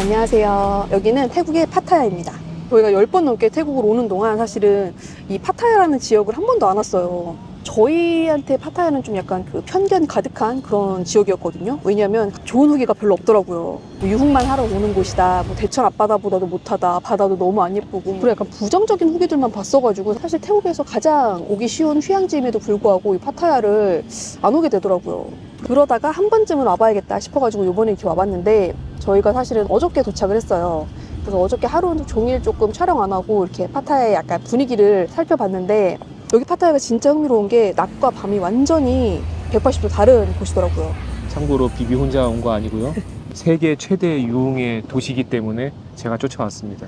안녕하세요. 여기는 태국의 파타야입니다. 저희가 10번 넘게 태국으로 오는 동안 사실은 이 파타야라는 지역을 한 번도 안 왔어요. 저희한테 파타야는 좀 약간 그 편견 가득한 그런 지역이었거든요. 왜냐면 좋은 후기가 별로 없더라고요. 뭐 유흥만 하러 오는 곳이다, 뭐 대천 앞바다보다도 못하다, 바다도 너무 안 예쁘고, 그리고 약간 부정적인 후기들만 봤어가지고 사실 태국에서 가장 오기 쉬운 휴양지임에도 불구하고 이 파타야를 안 오게 되더라고요. 그러다가 한 번쯤은 와봐야겠다 싶어가지고 이번에 이렇게 와봤는데, 저희가 사실은 어저께 도착을 했어요. 그래서 어저께 하루 종일 조금 촬영 안 하고 이렇게 파타야의 약간 분위기를 살펴봤는데, 여기 파타야가 진짜 흥미로운 게 낮과 밤이 완전히 180도 다른 곳이더라고요. 참고로 비비 혼자 온 거 아니고요. 세계 최대 유흥의 도시이기 때문에 제가 쫓아왔습니다.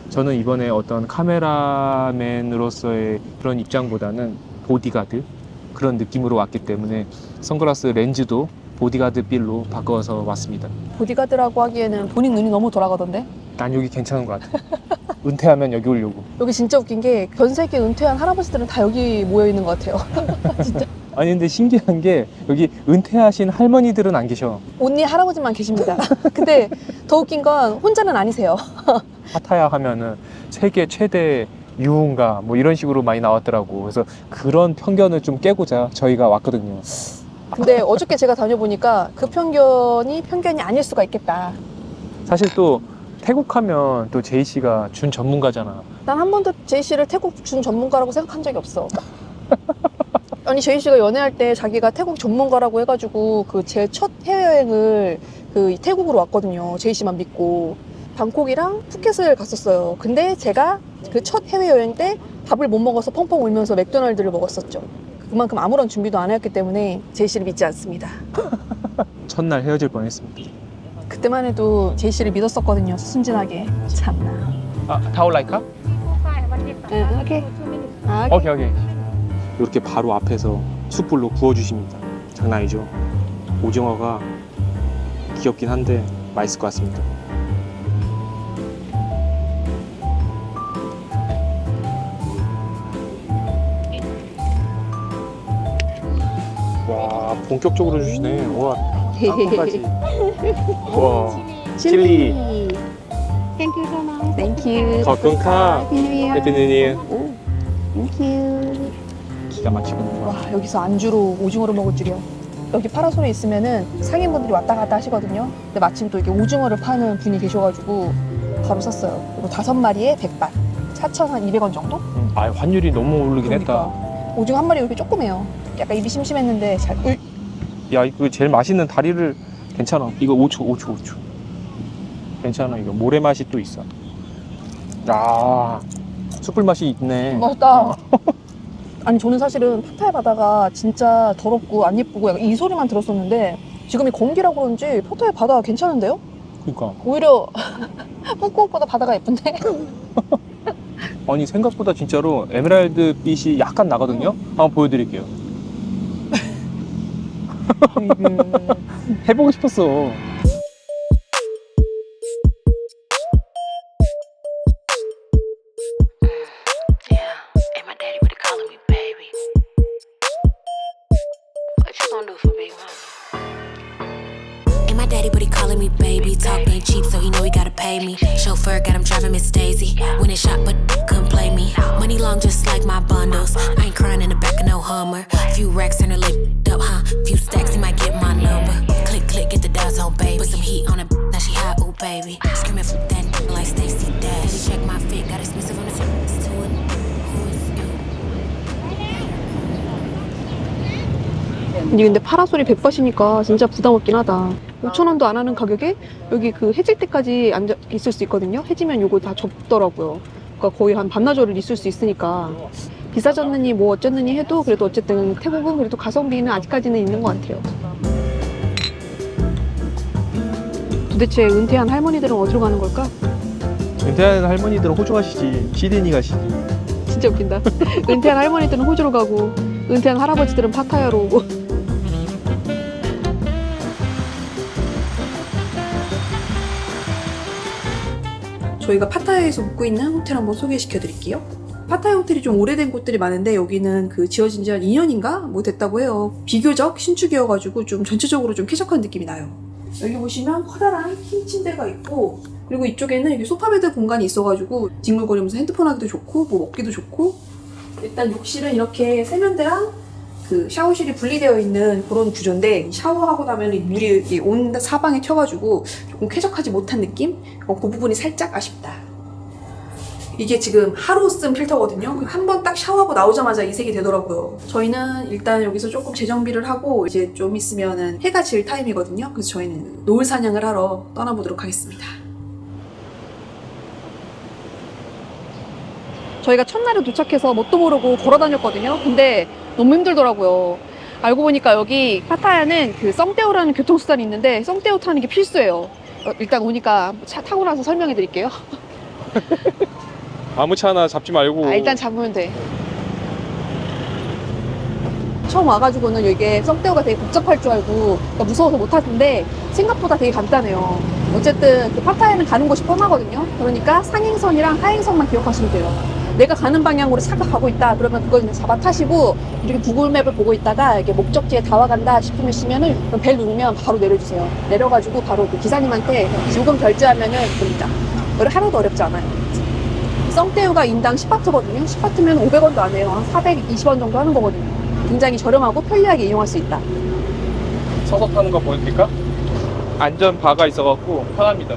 저는 이번에 어떤 카메라맨으로서의 그런 입장보다는 보디가드 그런 느낌으로 왔기 때문에 선글라스 렌즈도 보디가드 빌로 바꿔서 왔습니다. 보디가드라고 하기에는 본인 눈이 너무 돌아가던데? 난 여기 괜찮은 것 같아. 은퇴하면 여기 오려고. 여기 진짜 웃긴 게 전 세계 은퇴한 할아버지들은 다 여기 모여 있는 것 같아요. 진짜. 아니 근데 신기한 게 여기 은퇴하신 할머니들은 안 계셔. 언니 할아버지만 계십니다. 근데 더 웃긴 건 혼자는 아니세요. 파타야 하면은 세계 최대 유흥가 뭐 이런 식으로 많이 나왔더라고. 그래서 그런 편견을 좀 깨고자 저희가 왔거든요. 근데 어저께 제가 다녀보니까 그 편견이 아닐 수가 있겠다. 사실 또 태국 하면 또 제이 씨가 준 전문가잖아. 난 한 번도 제이 씨를 태국 준 전문가라고 생각한 적이 없어. 아니 제이 씨가 연애할 때 자기가 태국 전문가라고 해가지고 그 제 첫 해외여행을 그 태국으로 왔거든요. 제이 씨만 믿고 방콕이랑 푸켓을 갔었어요. 근데 제가 그 첫 해외여행 때 밥을 못 먹어서 펑펑 울면서 맥도날드를 먹었었죠. 그만큼 아무런 준비도 안 했기 때문에 제이 씨를 믿지 않습니다. 첫날 헤어질 뻔했습니다. 그때만 해도 제이 씨를 믿었었거든요. 순진하게. 참나. 아, 타올라이카? 응, 오케이. 아, 오케이. 이렇게 바로 앞에서 숯불로 구워주십니다. 장난 아니죠? 오징어가 귀엽긴 한데 맛있을 것 같습니다. 와, 본격적으로 주시네. 와, 땅콩까지. 와, 칠리. Thank you so much. Thank you. 거끈카. Happy New Year. 해피 뉴 이어. 오, Thank you. 기가 막히군. 와, 여기서 안주로 오징어를 먹을 줄이야. 여기 파라솔에 있으면은 상인분들이 왔다 갔다 하시거든요. 근데 마침 또 이게 오징어를 파는 분이 계셔가지고 바로 샀어요. 그리고 5마리에 100바. 4,200원 정도? 아, 환율이 너무 오르긴 그러니까. 했다. 오징어 한 마리 이렇게 조그매요. 약간 입이 심심했는데 잘. 야, 이거 제일 맛있는 다리를 괜찮아. 이거 5초. 괜찮아. 이거 모래 맛이 또 있어. 아, 숯불 맛이 있네. 맛있다. 아니 저는 사실은 파타야 바다가 진짜 더럽고 안 예쁘고 약간 이 소리만 들었었는데 지금 이 건기라 그런지 파타야 바다 괜찮은데요? 그러니까. 오히려 푸꾸옥보다 바다가 예쁜데? 아니 생각보다 진짜로 에메랄드 빛이 약간 나거든요. 한번 보여드릴게요. 해보고 싶었어. Daddy, but he calling me baby. Talk ain't cheap, so he know he gotta pay me. Chauffeur got him driving Miss Daisy. When it shot, but couldn't play me. Money long, just like my bundles. I ain't crying in the back of no Hummer. Few racks in her lip up, huh? Few stacks, he might get my number. Click, click, get the dials on, baby. Put some heat on it, now she hot, ooh, baby. Screaming for that like Stacey Dash. Daddy, check my fit, got expensive on the to it. Who is you? 아니 근데 파라솔이 100바시니까 진짜 부담 없긴 하다. 5,000원도 안 하는 가격에 여기 그 해질 때까지 앉아 있을 수 있거든요. 해지면 요거 다 접더라고요. 그러니까 거의 한 반나절을 있을 수 있으니까 비싸졌느니 뭐 어쨌느니 해도 그래도 어쨌든 태국은 그래도 가성비는 아직까지는 있는 것 같아요. 도대체 은퇴한 할머니들은 어디로 가는 걸까? 은퇴한 할머니들은 호주 가시지. 시드니 가시지. 진짜 웃긴다. 은퇴한 할머니들은 호주로 가고 은퇴한 할아버지들은 파타야로 오고. 저희가 파타야에서 묵고 있는 호텔 한번 소개시켜 드릴게요. 파타야 호텔이 좀 오래된 곳들이 많은데 여기는 그 지어진 지 한 2년인가 뭐 됐다고 해요. 비교적 신축이어가지고 좀 전체적으로 좀 쾌적한 느낌이 나요. 여기 보시면 커다란 킹 침대가 있고 그리고 이쪽에는 이렇게 소파베드 공간이 있어가지고 뒹굴거리면서 핸드폰 하기도 좋고 뭐 먹기도 좋고. 일단 욕실은 이렇게 세면대랑 그 샤워실이 분리되어 있는 그런 구조인데, 샤워하고 나면 이 물이 이렇게 온 사방에 튀어가지고 조금 쾌적하지 못한 느낌? 그 부분이 살짝 아쉽다. 이게 지금 하루 쓴 필터거든요. 한 번 딱 샤워하고 나오자마자 이 색이 되더라고요. 저희는 일단 여기서 조금 재정비를 하고 이제 좀 있으면은 해가 질 타임이거든요. 그래서 저희는 노을 사냥을 하러 떠나보도록 하겠습니다. 저희가 첫날에 도착해서 뭣도 모르고 걸어 다녔거든요. 근데 너무 힘들더라고요. 알고 보니까 여기 파타야는 그 썽떼오라는 교통수단이 있는데 썽떼오 타는 게 필수예요. 일단 오니까 차 타고 나서 설명해 드릴게요. 아무 차나 잡지 말고. 일단 잡으면 돼. 처음 와가지고는 이게 썸떼오가 되게 복잡할 줄 알고 그러니까 무서워서 못 타는데 생각보다 되게 간단해요. 어쨌든 그 파타야는 가는 곳이 뻔하거든요. 그러니까 상행선이랑 하행선만 기억하시면 돼요. 내가 가는 방향으로 차가 가고 있다 그러면 그걸 이제 잡아 타시고 이렇게 구글맵을 보고 있다가 이게 목적지에 다 와간다 싶으시면은 벨 누르면 바로 내려주세요. 내려가지고 바로 그 기사님한테 요금 결제하면은 됩니다. 하나도 어렵지 않아요. 썽떼우가 인당 10바트거든요. 10바트면 500원도 안 해요. 한 420원 정도 하는 거거든요. 굉장히 저렴하고 편리하게 이용할 수 있다. 서서 타는 거 보여드릴까? 안전 바가 있어갖고 편합니다.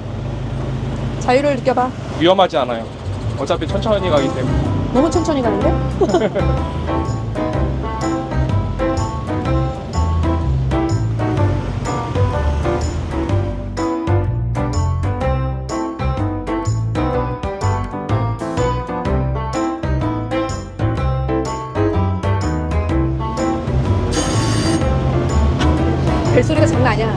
자유를 느껴봐. 위험하지 않아요. 어차피 천천히 가기 때문에. 너무 천천히 가는데? 벨소리가 장난 아니야.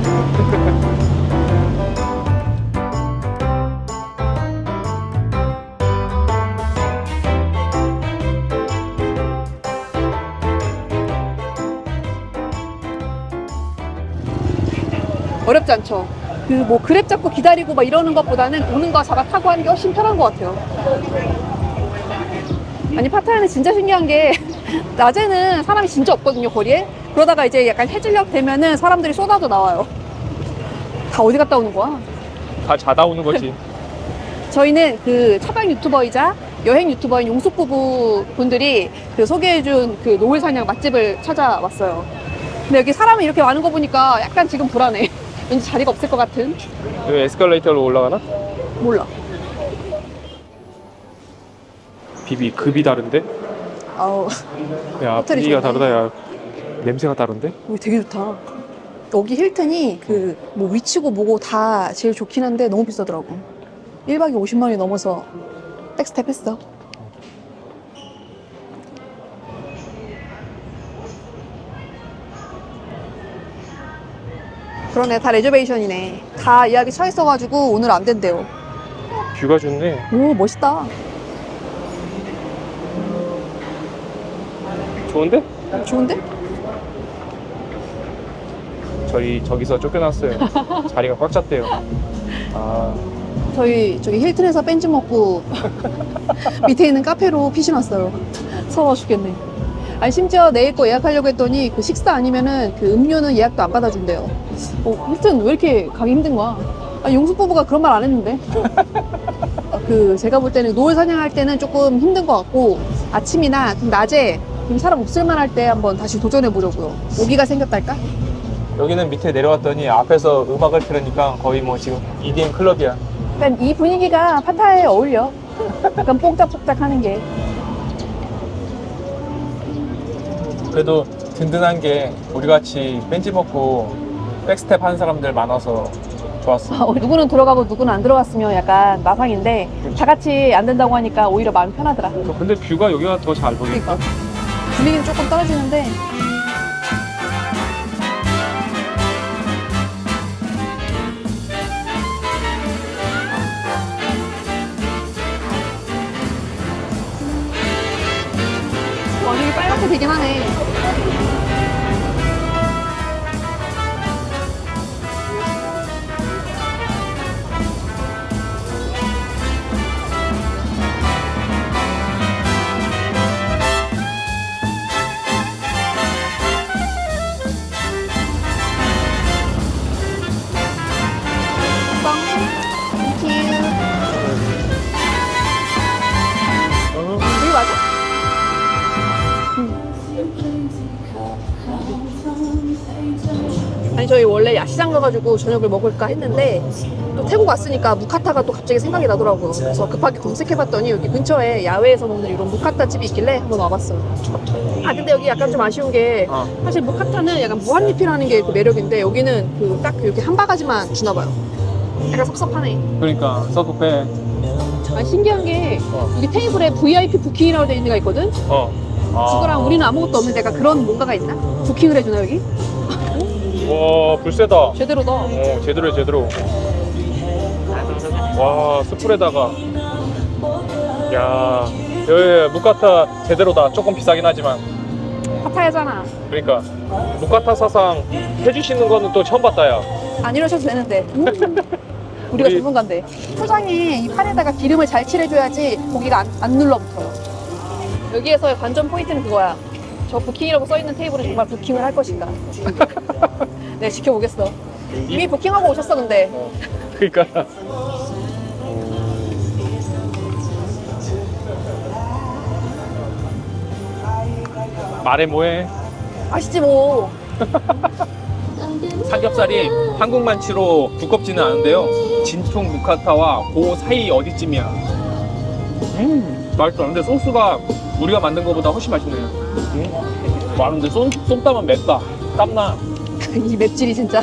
어렵지 않죠? 그 뭐 그랩 잡고 기다리고 막 이러는 것보다는 오는 거 잡아 타고 하는 게 훨씬 편한 것 같아요. 아니 파타야는 진짜 신기한 게 낮에는 사람이 진짜 없거든요, 거리에. 그러다가 이제 약간 해질녘 되면은 사람들이 쏟아져 나와요. 다 어디 갔다 오는 거야? 다 자다 오는 거지. 저희는 그 차박 유튜버이자 여행 유튜버인 용숙 부부 분들이 그 소개해준 그 노을 사냥 맛집을 찾아왔어요. 근데 여기 사람이 이렇게 많은 거 보니까 약간 지금 불안해. 왠지 자리가 없을 것 같은. 여기 에스컬레이터로 올라가나? 몰라. 비비 급이 다른데? 아우, 야, 호텔이 분위기가 좋네. 다르다. 야, 냄새가 다른데? 여기 되게 좋다. 여기 힐튼이 그 뭐 위치고 뭐고 다 제일 좋긴 한데 너무 비싸더라고. 1박에 50만 원이 넘어서 백스텝 했어. 그러네, 다 레저베이션이네. 다 예약이 차 있어가지고 오늘 안 된대요. 뷰가 좋네. 오, 멋있다. 좋은데? 좋은데? 저기서 쫓겨났어요. 자리가 꽉 찼대요. 아, 저희 힐튼에서 벤지 먹고 밑에 있는 카페로 피신 왔어요. 서러워 죽겠네. 아니 심지어 내일 거 예약하려고 했더니 그 식사 아니면은 그 음료는 예약도 안 받아준대요. 힐튼 왜 이렇게 가기 힘든 거야? 아니, 용숙 부부가 그런 말 안 했는데. 그 제가 볼 때는 노을 사냥할 때는 조금 힘든 것 같고 아침이나 좀 낮에 좀 사람 없을 만할 때 한번 다시 도전해 보려고요. 오기가 생겼달까? 여기는 밑에 내려왔더니 앞에서 음악을 틀으니까 거의 뭐 지금 EDM 클럽이야. 약간 이 분위기가 파타야에 어울려. 약간 뽕짝뽕짝 하는 게. 그래도 든든한 게 우리 같이 벤치 먹고 백스텝 하는 사람들 많아서 좋았어. 누구는 들어가고 누구는 안 들어갔으면 약간 마상인데 다 같이 안 된다고 하니까 오히려 마음이 편하더라. 근데 뷰가 여기가 더 잘 보이니까. 그러니까 분위기는 조금 떨어지는데 여기 빨갛게 되긴 하네. 땡큐. 아니 저희 원래 야시장 가가지고 저녁을 먹을까 했는데 또 태국 왔으니까 무카타가 또 갑자기 생각이 나더라고요. 그래서 급하게 검색해봤더니 여기 근처에 야외에서 먹는 이런 무카타 집이 있길래 한번 와봤어요. 아 근데 여기 약간 좀 아쉬운 게 사실 무카타는 약간 무한리필하는 게 그 매력인데 여기는 그 딱 이렇게 한 바가지만 주나 봐요. 약간 섭섭하네. 그러니까 섭섭해. 아 신기한 게 여기 테이블에 VIP 부킹이라고 되어 있는 데가 있거든. 그거랑 우리는 아무것도 없는 데가 그런 뭔가가 있나? 부킹을 해주나 여기? 와 불세다. 제대로다. 제대로 제대로. 와 스프레다가. 야 여기 무카타 제대로다. 조금 비싸긴 하지만. 파타야잖아. 그러니까 무카타 사상 해주시는 거는 또 처음 봤다 야. 안 이러셔도 되는데. 우리가 전문가인데. 포장에 이 판에다가 기름을 잘 칠해줘야지 고기가 안 눌러붙어요. 여기에서의 관전 포인트는 그거야. 저 부킹이라고 써있는 테이블은 정말 부킹을 할 것인가. 네, 지켜보겠어. 이미 부킹하고 오셨어, 근데. 그러니까. 말해 뭐해? 아시지 뭐. 삼겹살이 한국 만치로 두껍지는 않은데요. 진통 무카타와 그 사이 어디쯤이야. 맛있어. 근데 소스가 우리가 만든 것보다 훨씬 맛있네요. 와 근데 쏨 따면 맵다. 땀나. 이 맵찔이 진짜.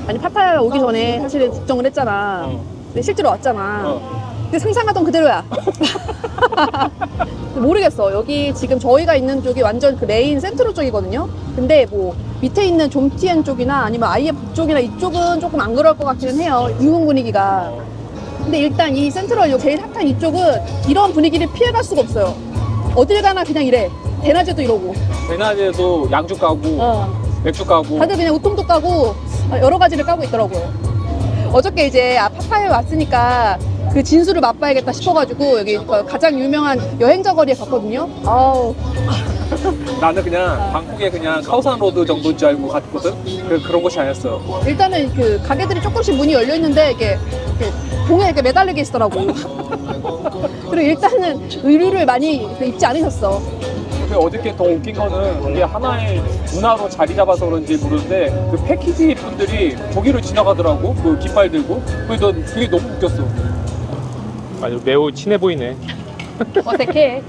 아니 파타야 오기 전에 사실은 걱정을 했잖아. 근데 실제로 왔잖아. 근데 상상하던 그대로야. 모르겠어. 여기 지금 저희가 있는 쪽이 완전 그 레인 센트로 쪽이거든요. 근데 뭐 밑에 있는 좀티엔 쪽이나 아니면 아예 북쪽이나 이쪽은 조금 안 그럴 것 같기는 해요. 유흥 분위기가. 근데 일단 이 센트럴 제일 핫한 이쪽은 이런 분위기를 피해갈 수가 없어요. 어딜 가나 그냥 이래. 대낮에도 이러고. 대낮에도 양주 까고 맥주 까고. 다들 그냥 우통도 까고 여러 가지를 까고 있더라고요. 어저께 이제 파타야에 왔으니까 그 진수를 맛봐야겠다 싶어가지고 여기 가장 유명한 여행자 거리에 갔거든요. 아우. 나는 그냥 방콕에 그냥 카오산 로드 정도인 줄 알고 갔거든. 그런 곳이 아니었어. 일단은 그 가게들이 조금씩 문이 열려 있는데 이렇게 봉에 이렇게 매달리게 있더라고. 그리고 일단은 의류를 많이 입지 않으셨어. 근데 어저께 더 웃긴 거는 이게 하나의 문화로 자리 잡아서 그런지 모르는데 그 패키지 분들이 거기를 지나가더라고. 그 깃발 들고. 그래서 그게 너무 웃겼어. 아주 매우 친해 보이네. 어색해.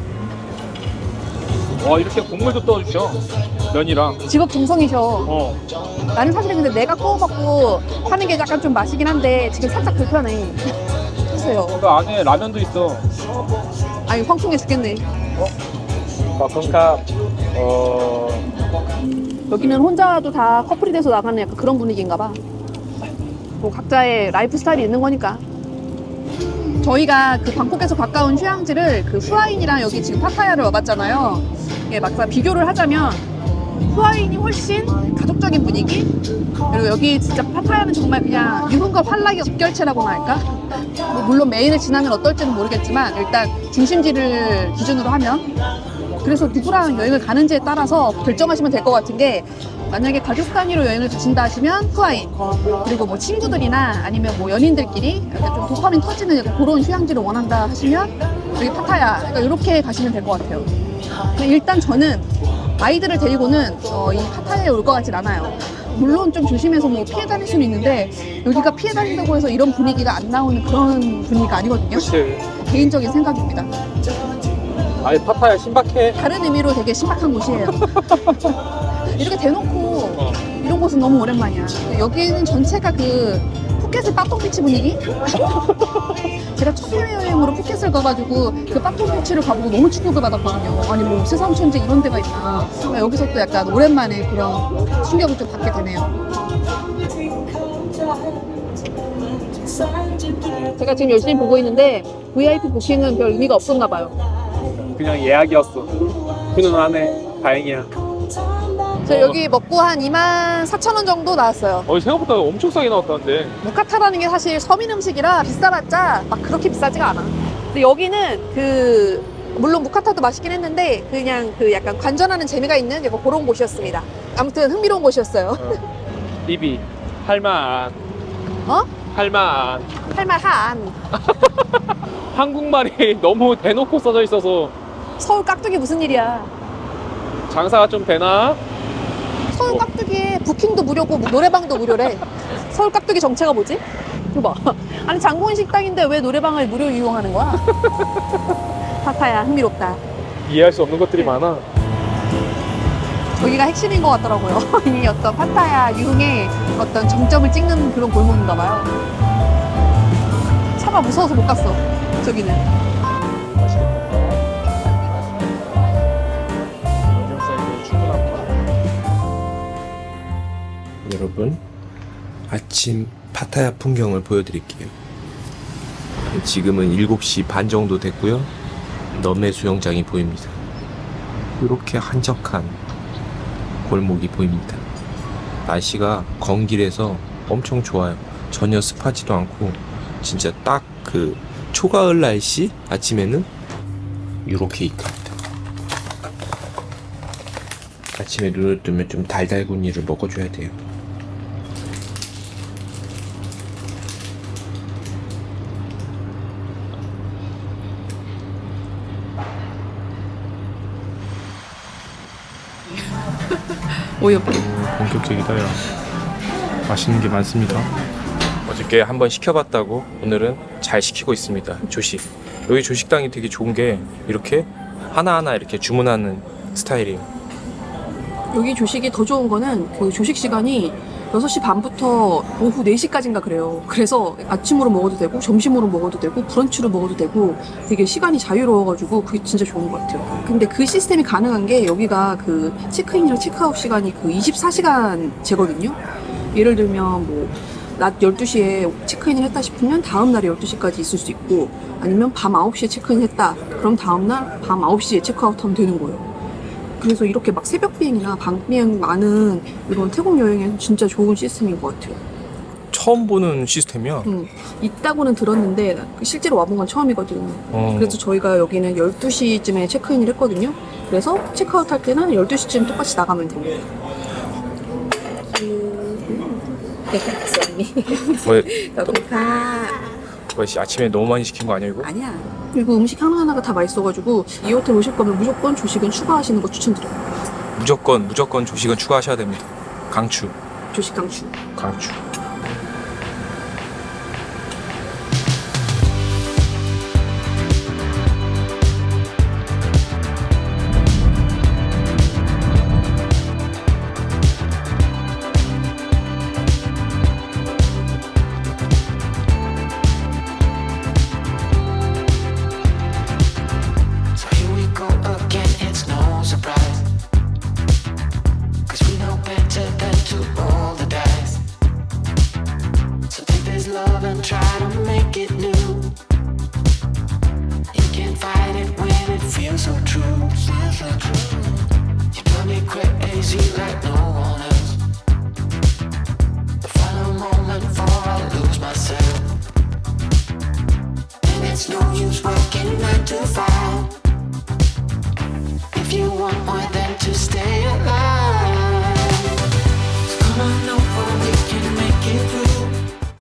와 이렇게 국물도 떠주셔. 면이랑. 직업 정성이셔. 나는 사실 근데 내가 구워먹고 하는 게 약간 좀 맛이긴 한데 지금 살짝 불편해. 보세요. 그 안에 라면도 있어. 아니 황송해 죽겠네. 마콩카. 여기는 혼자도 다 커플이 돼서 나가는 약간 그런 분위기인가 봐. 뭐 각자의 라이프 스타일이 있는 거니까. 저희가 그 방콕에서 가까운 휴양지를 그 후아인이랑 여기 지금 파타야를 와봤잖아요. 이게 막상 비교를 하자면 후아인이 훨씬 가족적인 분위기? 그리고 여기 진짜 파타야는 정말 그냥 유흥과 환락의 집결체라고나 할까? 뭐 물론 메인을 지나면 어떨지는 모르겠지만 일단 중심지를 기준으로 하면 그래서 누구랑 여행을 가는지에 따라서 결정하시면 될 것 같은 게 만약에 가족 단위로 여행을 가신다 하시면 후아인 그리고 뭐 친구들이나 아니면 뭐 연인들끼리 약간 좀 도파민 터지는 약간 그런 휴양지를 원한다 하시면 여기 파타야 그러니까 이렇게 가시면 될 것 같아요. 근데 일단 저는 아이들을 데리고는 이 파타야에 올 것 같진 않아요. 물론 좀 조심해서 뭐 피해 다닐 수는 있는데 여기가 피해 다닌다고 해서 이런 분위기가 안 나오는 그런 분위기가 아니거든요. 그치. 개인적인 생각입니다. 아니 파타야 신박해. 다른 의미로 되게 신박한 곳이에요. 이렇게 대놓고 이런 곳은 너무 오랜만이야. 여기는 전체가 그 푸켓의 빠똥비치 분위기? 제가 첫 해외여행으로 푸켓을 가가지고 그 빠똥비치를 가보고 너무 충격을 받았거든요. 아니 뭐 세상천지 이런 데가 있나. 여기서 또 약간 오랜만에 그런 충격을 좀 받게 되네요. 제가 지금 열심히 보고 있는데 VIP 부킹은 별 의미가 없었나 봐요. 그냥 예약이었어. 훈훈하네. 다행이야. 저 여기 먹고 한 24,000원 정도 나왔어요. 생각보다 엄청 싸게 나왔다는데. 무카타라는 게 사실 서민 음식이라 비싸봤자 막 그렇게 비싸지가 않아. 근데 여기는 그 물론 무카타도 맛있긴 했는데 그냥 그 약간 관전하는 재미가 있는 약간 그런 곳이었습니다. 아무튼 흥미로운 곳이었어요. 입이 할만. 어? 할만. 할만한. 한국말이 너무 대놓고 써져 있어서 서울 깍두기 무슨 일이야. 장사가 좀 되나? 서울 깍두기에 부킹도 무료고 노래방도 무료래. 서울 깍두기 정체가 뭐지? 이거 봐. 아니 장보인 식당인데 왜 노래방을 무료 이용하는 거야? 파타야 흥미롭다. 이해할 수 없는 것들이 많아. 여기가 핵심인 것 같더라고요. 이 어떤 파타야 유흥의 어떤 정점을 찍는 그런 골목인가 봐요. 차가 무서워서 못 갔어. 저기는. 여러분, 아침 파타야 풍경을 보여드릴게요. 지금은 7시 반 정도 됐고요. 너메 수영장이 보입니다. 이렇게 한적한 골목이 보입니다. 날씨가 건길해서 엄청 좋아요. 전혀 습하지도 않고 진짜 딱 그 초가을 날씨 아침에는 이렇게 입갑니다. 아침에 눈을 뜨면 좀 달달구니를 먹어줘야 돼요. 어이없게. 본격적이다 야. 맛있는 게 많습니다. 어저께 한번 시켜봤다고 오늘은 잘 시키고 있습니다. 조식. 여기 조식당이 되게 좋은 게 이렇게 하나하나 이렇게 주문하는 스타일이에요. 여기 조식이 더 좋은 거는 그 조식 시간이 6시 반부터 오후 4시까지인가 그래요. 그래서 아침으로 먹어도 되고 점심으로 먹어도 되고 브런치로 먹어도 되고 되게 시간이 자유로워가지고 그게 진짜 좋은 것 같아요. 근데 그 시스템이 가능한 게 여기가 그 체크인이랑 체크아웃 시간이 그 24시간제거든요. 예를 들면 뭐 낮 12시에 체크인을 했다 싶으면 다음 날에 12시까지 있을 수 있고 아니면 밤 9시에 체크인 했다. 그럼 다음 날 밤 9시에 체크아웃하면 되는 거예요. 그래서 이렇게 막 새벽 비행이나 밤 비행 많은 이런 태국 여행에는 진짜 좋은 시스템인 것 같아요. 처음 보는 시스템이야. 있다고는 들었는데 실제로 와본 건 처음이거든요. 그래서 저희가 여기는 12시쯤에 체크인을 했거든요. 그래서 체크아웃 할 때는 12시쯤 똑같이 나가면 됩니다. 뭐 아침에 너무 많이 시킨 거 아니야 이거? 아니야. 그리고 음식 하나하나가 다 맛있어가지고 이 호텔 오실 거면 무조건 조식은 추가하시는 거 추천드려요. 무조건 조식은 추가하셔야 됩니다. 강추. 조식 강추. 강추. So here we go again, it's no surprise. 'Cause we know better than to roll the dice. So take this love and try to make it new. You can't fight it when it feels so true. You drive me crazy like no one else. The final moment before I lose myself. And it's no use working 9 to 5.